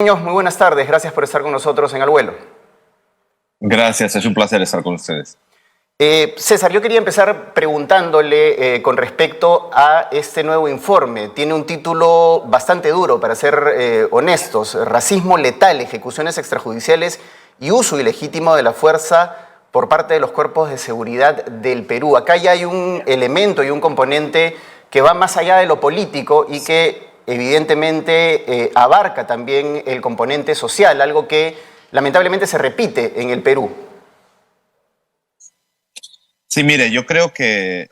Muy buenas tardes, gracias por estar con nosotros en Al Vuelo. Gracias, es un placer estar con ustedes. César, yo quería empezar preguntándole con respecto a este nuevo informe. Tiene un título bastante duro, para ser honestos: Racismo letal, ejecuciones extrajudiciales y uso ilegítimo de la fuerza por parte de los cuerpos de seguridad del Perú. Acá ya hay un elemento y un componente que va más allá de lo político y que evidentemente abarca también el componente social, algo que lamentablemente se repite en el Perú. Sí, mire, yo creo que,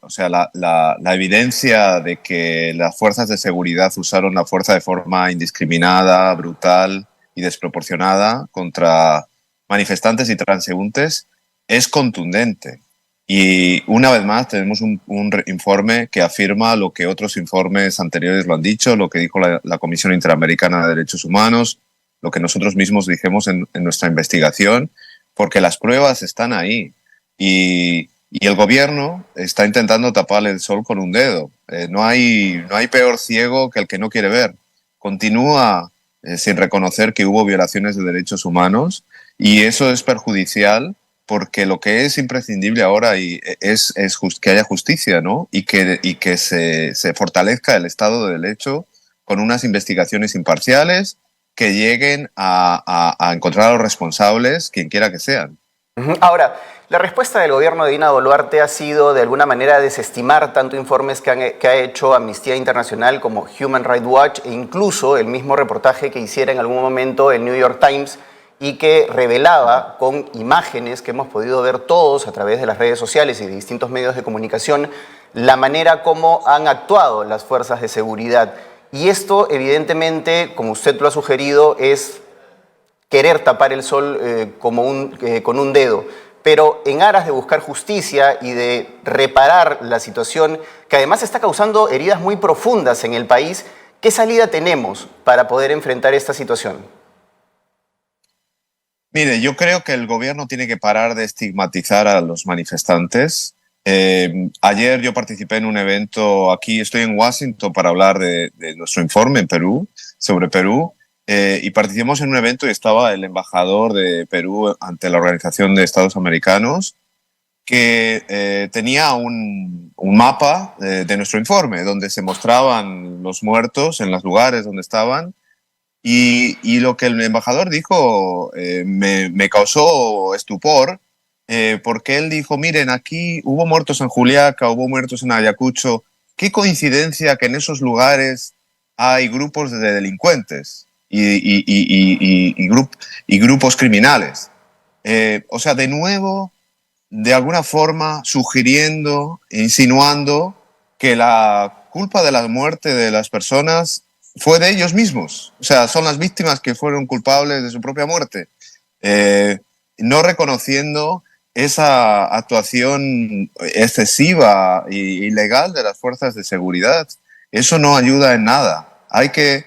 la evidencia de que las fuerzas de seguridad usaron la fuerza de forma indiscriminada, brutal y desproporcionada contra manifestantes y transeúntes es contundente. Y una vez más tenemos un informe que afirma lo que otros informes anteriores lo han dicho, lo que dijo la Comisión Interamericana de Derechos Humanos, lo que nosotros mismos dijimos en nuestra investigación, porque las pruebas están ahí. Y el gobierno está intentando tapar el sol con un dedo. No hay peor ciego que el que no quiere ver. Continúa sin reconocer que hubo violaciones de derechos humanos, y eso es perjudicial, porque lo que es imprescindible ahora es que haya justicia, ¿no? Y que se fortalezca el Estado de Derecho con unas investigaciones imparciales que lleguen a encontrar a los responsables, quien quiera que sean. Ahora, la respuesta del gobierno de Dina Boluarte ha sido de alguna manera desestimar tanto informes que ha hecho Amnistía Internacional como Human Rights Watch, e incluso el mismo reportaje que hiciera en algún momento el New York Times, y que revelaba con imágenes que hemos podido ver todos a través de las redes sociales y de distintos medios de comunicación la manera como han actuado las fuerzas de seguridad. Y esto, evidentemente, como usted lo ha sugerido, es querer tapar el sol con un dedo. Pero en aras de buscar justicia y de reparar la situación, que además está causando heridas muy profundas en el país, ¿qué salida tenemos para poder enfrentar esta situación? Mire, yo creo que el gobierno tiene que parar de estigmatizar a los manifestantes. Ayer yo participé en un evento aquí, estoy en Washington para hablar de nuestro informe en Perú, sobre Perú, y participamos en un evento y estaba el embajador de Perú ante la Organización de Estados Americanos, que tenía un mapa de nuestro informe donde se mostraban los muertos en los lugares donde estaban. Y lo que el embajador dijo me causó estupor, porque él dijo: miren, aquí hubo muertos en Juliaca, hubo muertos en Ayacucho. Qué coincidencia que en esos lugares hay grupos de delincuentes y grupos criminales. De nuevo, de alguna forma, sugiriendo, insinuando que la culpa de la muerte de las personas fue de ellos mismos. O sea, son las víctimas que fueron culpables de su propia muerte. No reconociendo esa actuación excesiva e ilegal de las fuerzas de seguridad. Eso no ayuda en nada. Hay que,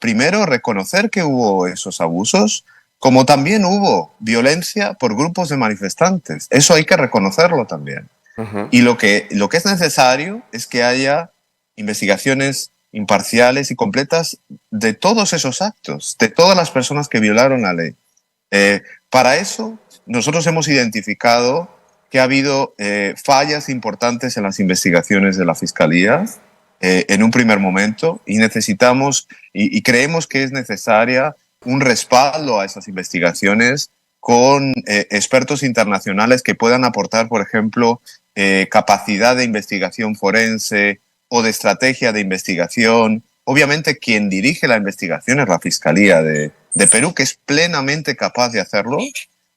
primero, reconocer que hubo esos abusos, como también hubo violencia por grupos de manifestantes. Eso hay que reconocerlo también. Y lo que es necesario es que haya investigaciones imparciales y completas de todos esos actos, de todas las personas que violaron la ley. Para eso, nosotros hemos identificado que ha habido fallas importantes en las investigaciones de la Fiscalía en un primer momento, y necesitamos y creemos que es necesaria un respaldo a esas investigaciones con expertos internacionales que puedan aportar, por ejemplo, capacidad de investigación forense o de estrategia de investigación. Obviamente quien dirige la investigación es la Fiscalía de Perú, que es plenamente capaz de hacerlo,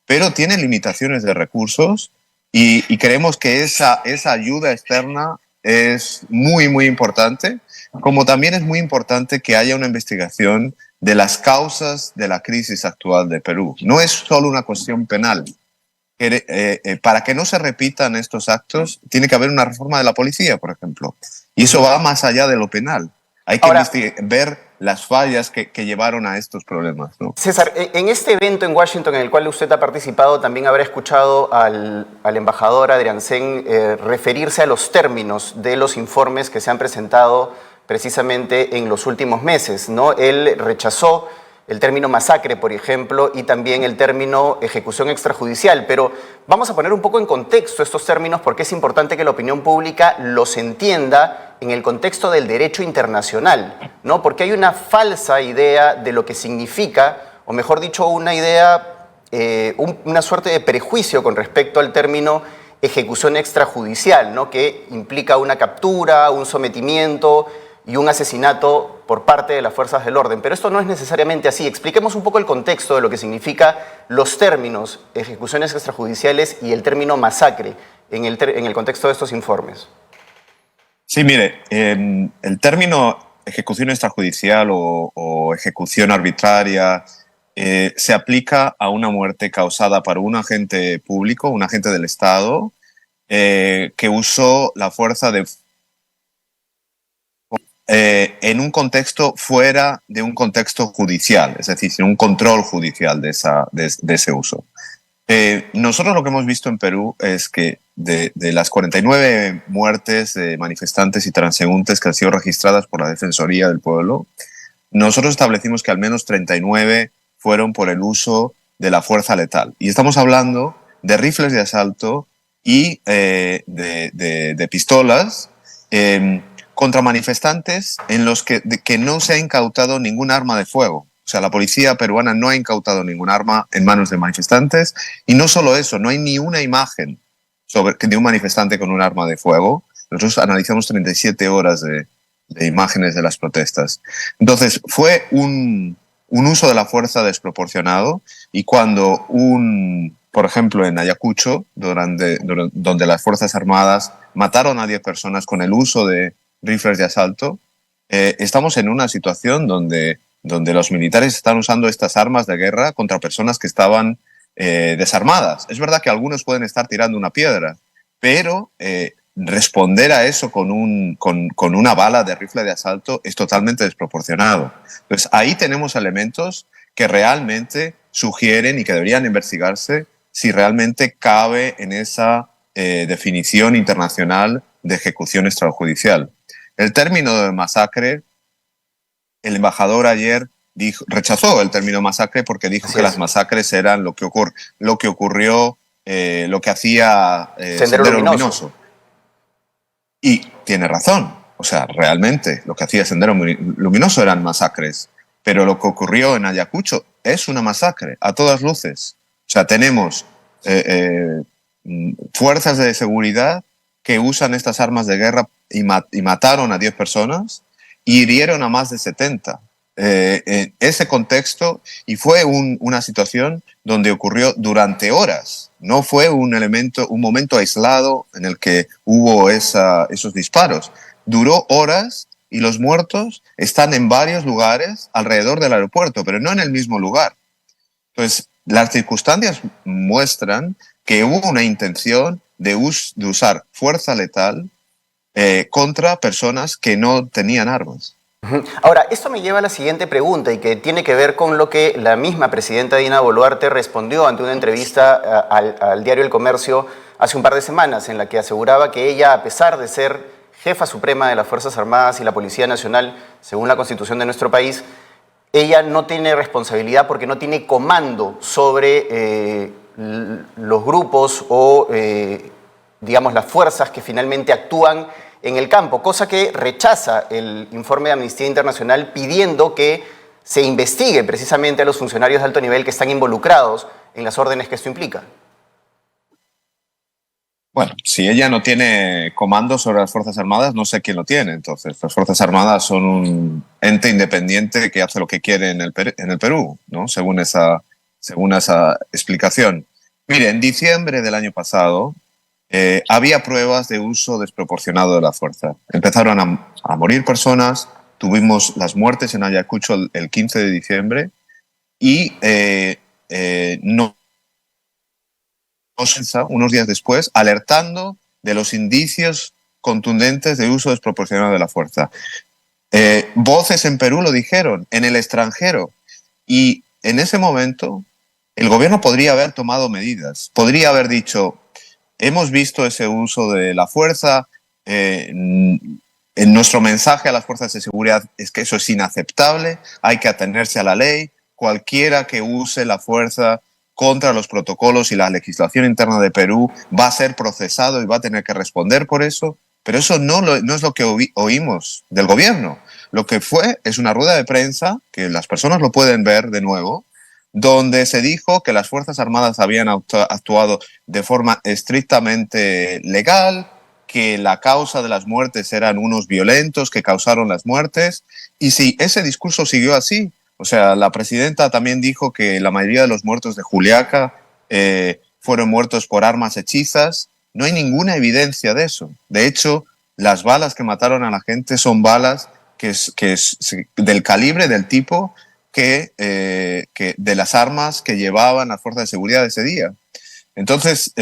pero tiene limitaciones de recursos, y creemos que esa ayuda externa es muy, muy importante, como también es muy importante que haya una investigación de las causas de la crisis actual de Perú. No es solo una cuestión penal. Para que no se repitan estos actos, tiene que haber una reforma de la policía, por ejemplo. Y eso va más allá de lo penal. Hay que ver las fallas que llevaron a estos problemas, ¿no? César, en este evento en Washington en el cual usted ha participado, también habrá escuchado al embajador Adrián Sen referirse a los términos de los informes que se han presentado precisamente en los últimos meses, ¿no? Él rechazó el término masacre, por ejemplo, y también el término ejecución extrajudicial. Pero vamos a poner un poco en contexto estos términos porque es importante que la opinión pública los entienda en el contexto del derecho internacional, ¿no? Porque hay una falsa idea de lo que significa, o mejor dicho, una idea, una suerte de prejuicio con respecto al término ejecución extrajudicial, ¿no? Que implica una captura, un sometimiento y un asesinato por parte de las fuerzas del orden. Pero esto no es necesariamente así. Expliquemos un poco el contexto de lo que significa los términos ejecuciones extrajudiciales y el término masacre en el contexto de estos informes. Sí, mire, el término ejecución extrajudicial o ejecución arbitraria se aplica a una muerte causada por un agente público, un agente del Estado, que usó la fuerza en un contexto fuera de un contexto judicial, es decir, sin un control judicial de ese uso. Nosotros lo que hemos visto en Perú es que de las 49 muertes de manifestantes y transeúntes que han sido registradas por la Defensoría del Pueblo, nosotros establecimos que al menos 39 fueron por el uso de la fuerza letal. Y estamos hablando de rifles de asalto y de pistolas contra manifestantes en los que no se ha incautado ningún arma de fuego. O sea, la policía peruana no ha incautado ningún arma en manos de manifestantes. Y no solo eso, no hay ni una imagen de un manifestante con un arma de fuego. Nosotros analizamos 37 horas de imágenes de las protestas. Entonces, fue un uso de la fuerza desproporcionado, y cuando por ejemplo, en Ayacucho, donde las Fuerzas Armadas mataron a 10 personas con el uso de rifles de asalto, estamos en una situación donde los militares están usando estas armas de guerra contra personas que estaban desarmadas. Es verdad que algunos pueden estar tirando una piedra, pero responder a eso con una bala de rifle de asalto es totalmente desproporcionado. Entonces, ahí tenemos elementos que realmente sugieren y que deberían investigarse si realmente cabe en esa definición internacional de ejecución extrajudicial. El término de masacre, el embajador ayer rechazó el término masacre porque dijo que las masacres eran lo que ocurrió, lo que hacía Sendero Luminoso. Y tiene razón. O sea, realmente lo que hacía Sendero Luminoso eran masacres. Pero lo que ocurrió en Ayacucho es una masacre, a todas luces. O sea, tenemos fuerzas de seguridad que usan estas armas de guerra y mataron a 10 personas y hirieron a más de 70. En ese contexto, y fue una situación donde ocurrió durante horas. No fue un momento aislado en el que hubo esos disparos. Duró horas y los muertos están en varios lugares alrededor del aeropuerto, pero no en el mismo lugar. Entonces, las circunstancias muestran que hubo una intención de usar fuerza letal contra personas que no tenían armas. Ahora, esto me lleva a la siguiente pregunta y que tiene que ver con lo que la misma presidenta Dina Boluarte respondió ante una entrevista al diario El Comercio hace un par de semanas, en la que aseguraba que ella, a pesar de ser jefa suprema de las Fuerzas Armadas y la Policía Nacional, según la Constitución de nuestro país, ella no tiene responsabilidad porque no tiene comando sobre los grupos o, digamos, las fuerzas que finalmente actúan en el campo, cosa que rechaza el informe de Amnistía Internacional pidiendo que se investigue precisamente a los funcionarios de alto nivel que están involucrados en las órdenes que esto implica. Bueno, si ella no tiene comando sobre las Fuerzas Armadas, no sé quién lo tiene. Entonces, las Fuerzas Armadas son un ente independiente que hace lo que quiere en el Perú, ¿no? Según esa explicación. Mire, en diciembre del año pasado había pruebas de uso desproporcionado de la fuerza. Empezaron a morir personas, tuvimos las muertes en Ayacucho el 15 de diciembre y unos días después, alertando de los indicios contundentes de uso desproporcionado de la fuerza. Voces en Perú lo dijeron, en el extranjero. Y en ese momento, el gobierno podría haber tomado medidas. Podría haber dicho, hemos visto ese uso de la fuerza, en nuestro mensaje a las fuerzas de seguridad es que eso es inaceptable, hay que atenerse a la ley, cualquiera que use la fuerza contra los protocolos y la legislación interna de Perú va a ser procesado y va a tener que responder por eso, pero eso no es lo que oímos del gobierno. Lo que fue es una rueda de prensa, que las personas lo pueden ver de nuevo, donde se dijo que las Fuerzas Armadas habían actuado de forma estrictamente legal, que la causa de las muertes eran unos violentos que causaron las muertes, y si ese discurso siguió así, o sea, la presidenta también dijo que la mayoría de los muertos de Juliaca fueron muertos por armas hechizas. No hay ninguna evidencia de eso. De hecho, las balas que mataron a la gente son balas que es del calibre, del tipo que de las armas que llevaban las fuerzas de seguridad ese día. Entonces,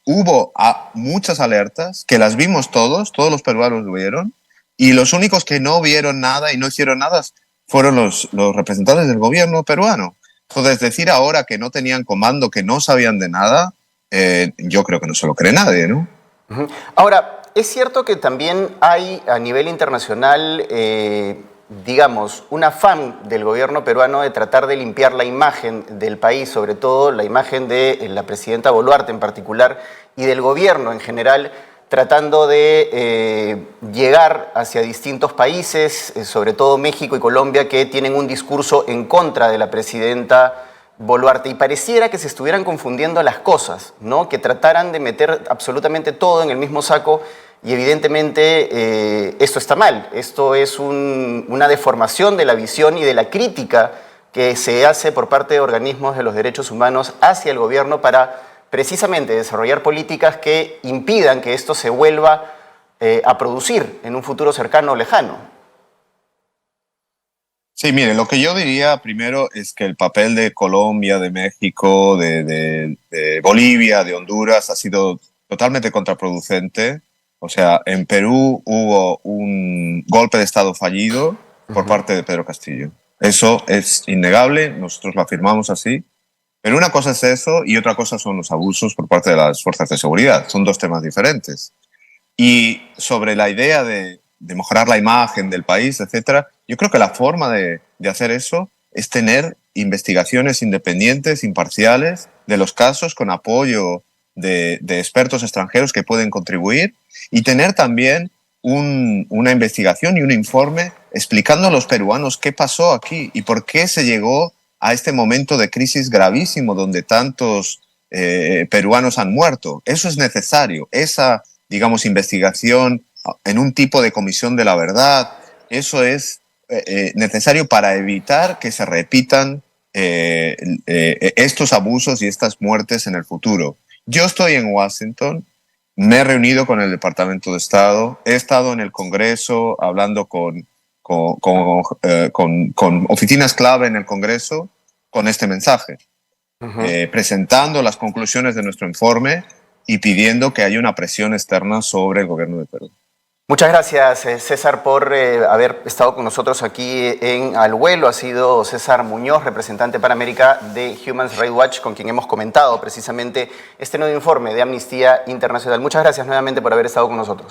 hubo muchas alertas que las vimos todos los peruanos lo vieron, y los únicos que no vieron nada y no hicieron nada fueron los representantes del gobierno peruano. Entonces, decir ahora que no tenían comando, que no sabían de nada, yo creo que no se lo cree nadie, ¿no? Ahora, es cierto que también hay a nivel internacional, digamos, un afán del gobierno peruano de tratar de limpiar la imagen del país, sobre todo la imagen de la presidenta Boluarte en particular y del gobierno en general, tratando de llegar hacia distintos países, sobre todo México y Colombia, que tienen un discurso en contra de la presidenta Boluarte. Y pareciera que se estuvieran confundiendo las cosas, ¿no? Que trataran de meter absolutamente todo en el mismo saco, y evidentemente esto está mal. Esto es una deformación de la visión y de la crítica que se hace por parte de organismos de los derechos humanos hacia el gobierno para precisamente desarrollar políticas que impidan que esto se vuelva a producir en un futuro cercano o lejano. Sí, mire, lo que yo diría primero es que el papel de Colombia, de México, de Bolivia, de Honduras ha sido totalmente contraproducente. O sea, en Perú hubo un golpe de Estado fallido por parte de Pedro Castillo. Eso es innegable, nosotros lo afirmamos así. Pero una cosa es eso y otra cosa son los abusos por parte de las fuerzas de seguridad. Son dos temas diferentes. Y sobre la idea de mejorar la imagen del país, etcétera, yo creo que la forma de hacer eso es tener investigaciones independientes, imparciales, de los casos con apoyo de expertos extranjeros que pueden contribuir, y tener también una investigación y un informe explicando a los peruanos qué pasó aquí y por qué se llegó a este momento de crisis gravísimo donde tantos peruanos han muerto. Eso es necesario, esa, digamos, investigación en un tipo de comisión de la verdad, eso es necesario para evitar que se repitan estos abusos y estas muertes en el futuro. Yo estoy en Washington, me he reunido con el Departamento de Estado, he estado en el Congreso hablando con oficinas clave en el Congreso con este mensaje, presentando las conclusiones de nuestro informe y pidiendo que haya una presión externa sobre el gobierno de Perú. Muchas gracias, César, por haber estado con nosotros aquí en Al Vuelo. Ha sido César Muñoz, representante para América de Human Rights Watch, con quien hemos comentado precisamente este nuevo informe de Amnistía Internacional. Muchas gracias nuevamente por haber estado con nosotros.